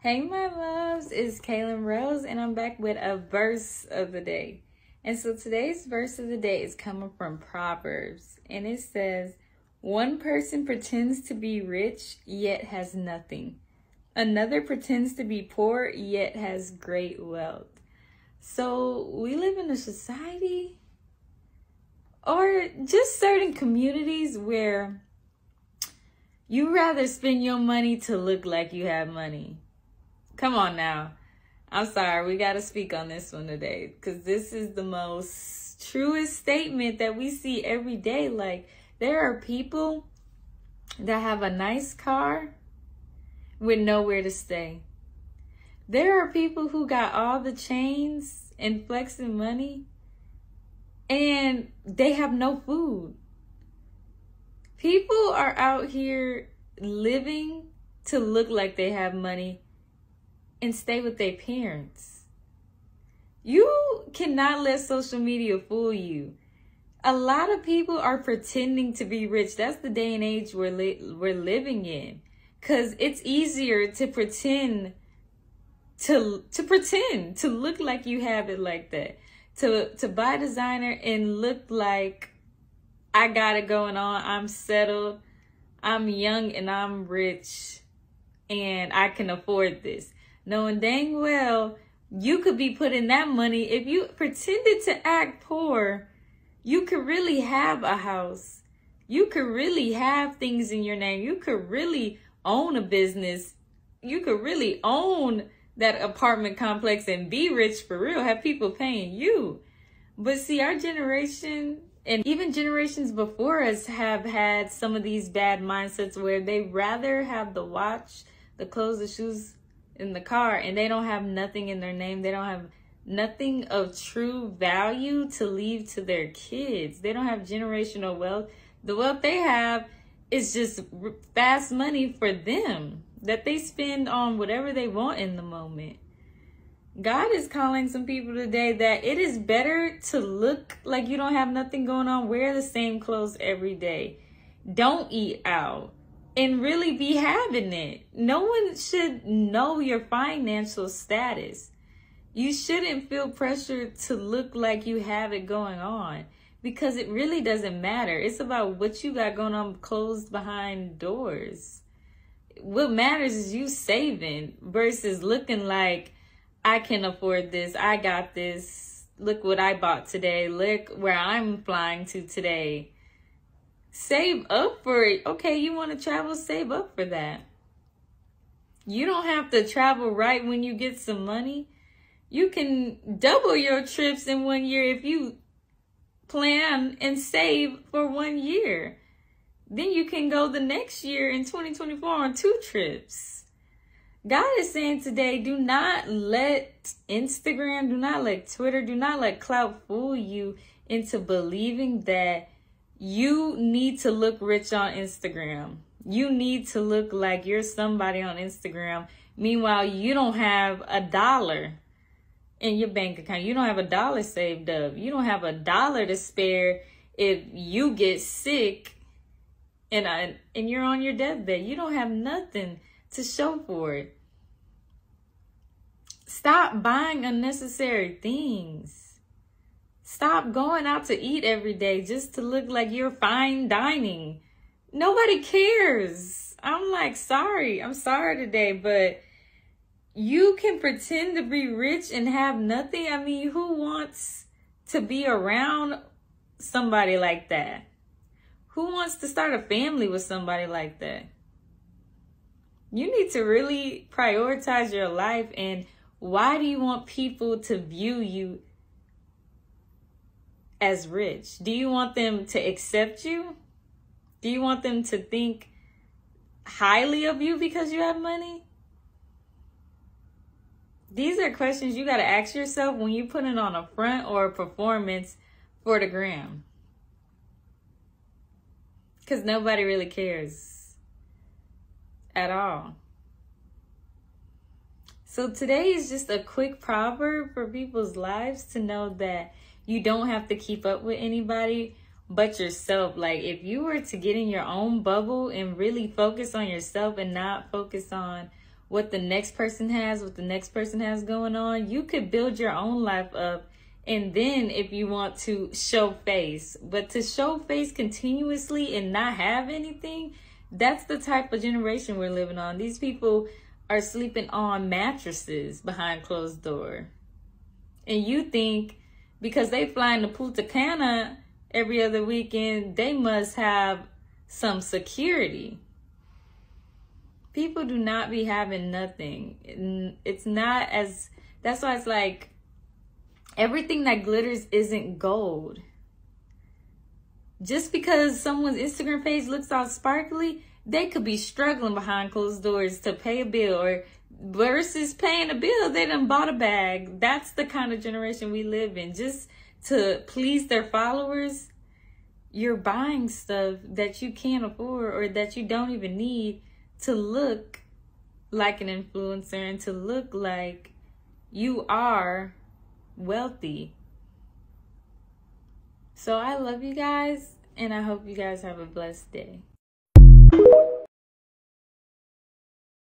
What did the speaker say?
Hey, my loves, it's Kaylin Rose, and I'm back with a verse of the day. And so today's verse of the day is coming from Proverbs, and it says, "One person pretends to be rich, yet has nothing. Another pretends to be poor, yet has great wealth." So we live in a society or just certain communities where you rather spend your money to look like you have money. Come on now. I'm sorry, we got to speak on this one today because this is the most truest statement that we see every day. Like, there are people that have a nice car with nowhere to stay. There are people who got all the chains and flexing money and they have no food. People are out here living to look like they have money and stay with their parents. You cannot let social media fool you. A lot of people are pretending to be rich. That's the day and age we're living in. Because it's easier to pretend to look like you have it like that. To buy designer and look like I got it going on. I'm settled. I'm young and I'm rich. And I can afford this. Knowing dang well you could be putting that money, if you pretended to act poor, you could really have a house. You could really have things in your name. You could really own a business. You could really own that apartment complex and be rich for real, have people paying you. But see, our generation and even generations before us have had some of these bad mindsets where they rather have the watch, the clothes, the shoes, in the car, and they don't have nothing in their name. They don't have nothing of true value to leave to their kids. They don't have generational wealth. The wealth they have is just fast money for them that they spend on whatever they want in the moment. God is calling some people today that it is better to look like you don't have nothing going on. Wear the same clothes every day. Don't eat out. And really be having it. No one should know your financial status. You shouldn't feel pressure to look like you have it going on because it really doesn't matter. It's about what you got going on closed behind doors. What matters is you saving versus looking like I can afford this. I got this. Look what I bought today. Look where I'm flying to today. Save up for it. Okay, you want to travel? Save up for that. You don't have to travel right when you get some money. You can double your trips in 1 year if you plan and save for 1 year. Then you can go the next year in 2024 on 2 trips. God is saying today, do not let Instagram, do not let Twitter, do not let clout fool you into believing that you need to look rich on Instagram. You need to look like you're somebody on Instagram. Meanwhile, you don't have $1 in your bank account. You don't have $1 saved up. You don't have $1 to spare if you get sick and you're on your deathbed. You don't have nothing to show for it. Stop buying unnecessary things. Stop going out to eat every day just to look like you're fine dining. Nobody cares. I'm sorry today, but you can pretend to be rich and have nothing. I mean, who wants to be around somebody like that? Who wants to start a family with somebody like that? You need to really prioritize your life. And why do you want people to view you as rich? Do you want them to accept you? Do you want them to think highly of you because you have money? These are questions you got to ask yourself when you're putting on a front or a performance for the gram. Because nobody really cares at all. So today is just a quick proverb for people's lives to know that you don't have to keep up with anybody but yourself. Like, if you were to get in your own bubble and really focus on yourself and not focus on what the next person has, what the next person has going on. You could build your own life up. And then if you want to show face, but to show face continuously and not have anything, that's the type of generation we're living on. These people are sleeping on mattresses behind closed door. And you think because they fly into Punta Cana every other weekend, they must have some security. People do not be having nothing. It's not as, that's why it's like, everything that glitters isn't gold. Just because someone's Instagram page looks all sparkly, they could be struggling behind closed doors to pay a bill, or versus paying a bill, they done bought a bag. That's the kind of generation we live in. Just to please their followers, you're buying stuff that you can't afford or that you don't even need to look like an influencer and to look like you are wealthy. So I love you guys, and I hope you guys have a blessed day.